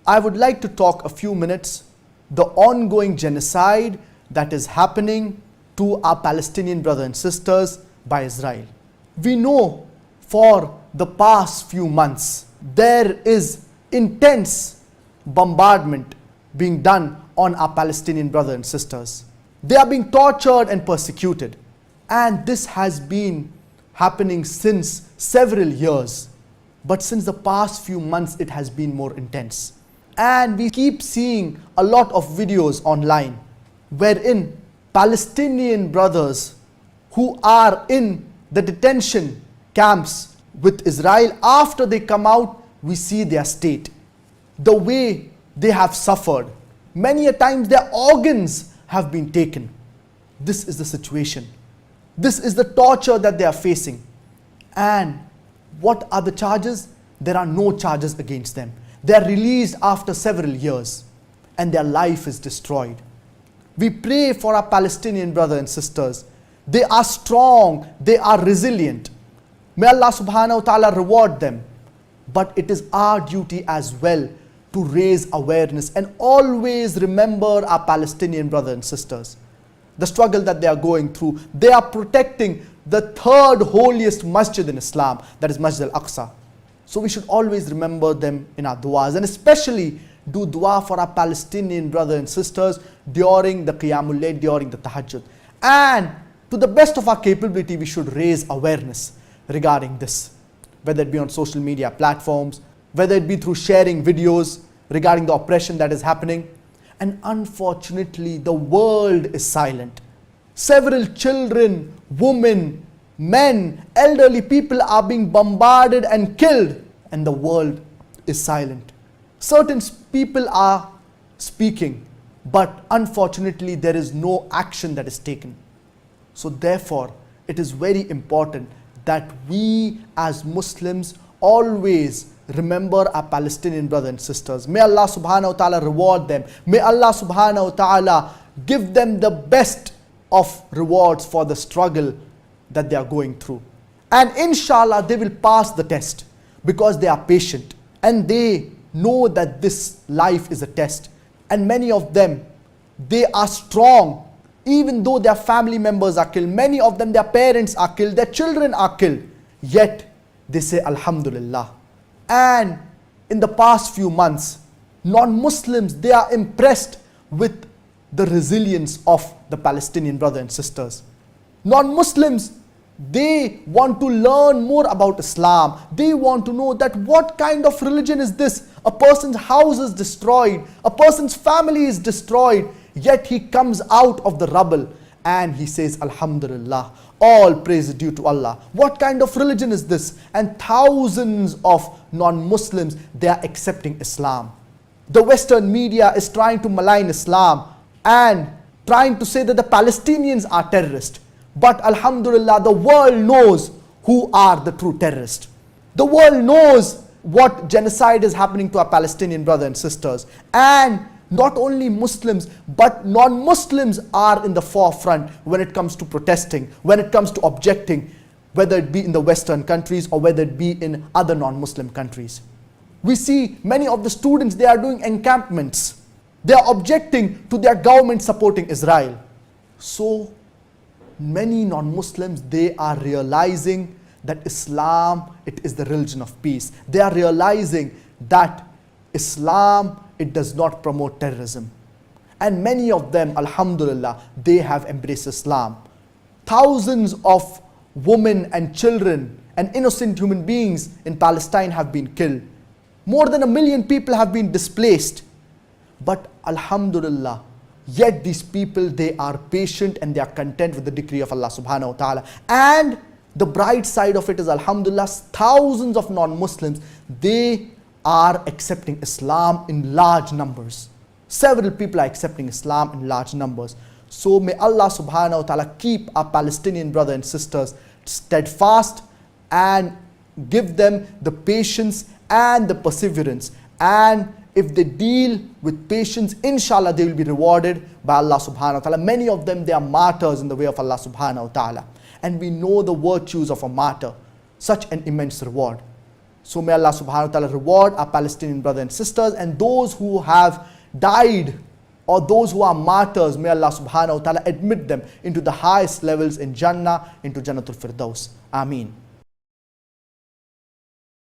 I would like to talk a few minutes the ongoing genocide that is happening to our Palestinian brothers and sisters by Israel. We know for the past few months there is intense bombardment being done on our Palestinian brothers and sisters. They are being tortured and persecuted, and this has been happening since several years, but since the past few months it has been more intense. And we keep seeing a lot of videos online wherein Palestinian brothers who are in the detention camps with Israel, after they come out, we see their state, the way they have suffered. Many a times their organs have been taken. This is the situation. This is the torture that they are facing. And what are the charges? There are no charges against them. They are released after several years and their life is destroyed. We pray for our Palestinian brothers and sisters. They are strong, they are resilient. May Allah subhanahu wa ta'ala reward them. But it is our duty as well to raise awareness and always remember our Palestinian brothers and sisters. The struggle that they are going through. They are protecting the third holiest masjid in Islam, that is Masjid al-Aqsa. So we should always remember them in our du'as, and especially do dua for our Palestinian brothers and sisters during the Qiyamul Layl, during the Tahajjud. And to the best of our capability, we should raise awareness regarding this, whether it be on social media platforms, whether it be through sharing videos regarding the oppression that is happening. And unfortunately, the world is silent. Several children, women, men, elderly people are being bombarded and killed, and the world is silent. Certain people are speaking, but unfortunately there is no action that is taken. So therefore, it is very important that we as Muslims always remember our Palestinian brothers and sisters. May Allah subhanahu wa ta'ala reward them. May Allah subhanahu wa ta'ala give them the best of rewards for the struggle that they are going through. And inshallah they will pass the test because they are patient and they know that this life is a test. And many of them, they are strong even though their family members are killed. Many of them, their parents are killed, their children are killed, yet they say Alhamdulillah. And in the past few months, non-Muslims, they are impressed with the resilience of the Palestinian brothers and sisters. Non-Muslims, they want to learn more about Islam. They want to know that what kind of religion is this? A person's house is destroyed, a person's family is destroyed, yet he comes out of the rubble and he says Alhamdulillah, all praise is due to Allah. What kind of religion is this? And thousands of non-Muslims, they are accepting Islam. The Western media is trying to malign Islam and trying to say that the Palestinians are terrorists. But Alhamdulillah, the world knows who are the true terrorists. The world knows what genocide is happening to our Palestinian brothers and sisters. And not only Muslims, but non-Muslims are in the forefront when it comes to protesting, when it comes to objecting, whether it be in the Western countries or whether it be in other non-Muslim countries. We see many of the students, they are doing encampments. They are objecting to their government supporting Israel. So many non-Muslims, they are realizing that Islam, it is the religion of peace. They are realizing that Islam, it does not promote terrorism. And many of them, Alhamdulillah, they have embraced Islam. Thousands of women and children and innocent human beings in Palestine have been killed. More than 1 million people have been displaced. But Alhamdulillah, yet these people, they are patient and they are content with the decree of Allah subhanahu wa ta'ala. And the bright side of it is, Alhamdulillah, thousands of non-Muslims, they are accepting Islam in large numbers. Several people are accepting Islam in large numbers. So may Allah subhanahu wa ta'ala keep our Palestinian brothers and sisters steadfast and give them the patience and the perseverance. And if they deal with patience, inshallah they will be rewarded by Allah subhanahu wa ta'ala. Many of them, they are martyrs in the way of Allah subhanahu wa ta'ala. And we know the virtues of a martyr, such an immense reward. So may Allah subhanahu wa ta'ala reward our Palestinian brothers and sisters, and those who have died or those who are martyrs, may Allah subhanahu wa ta'ala admit them into the highest levels in Jannah, into Jannatul Firdaus. Ameen.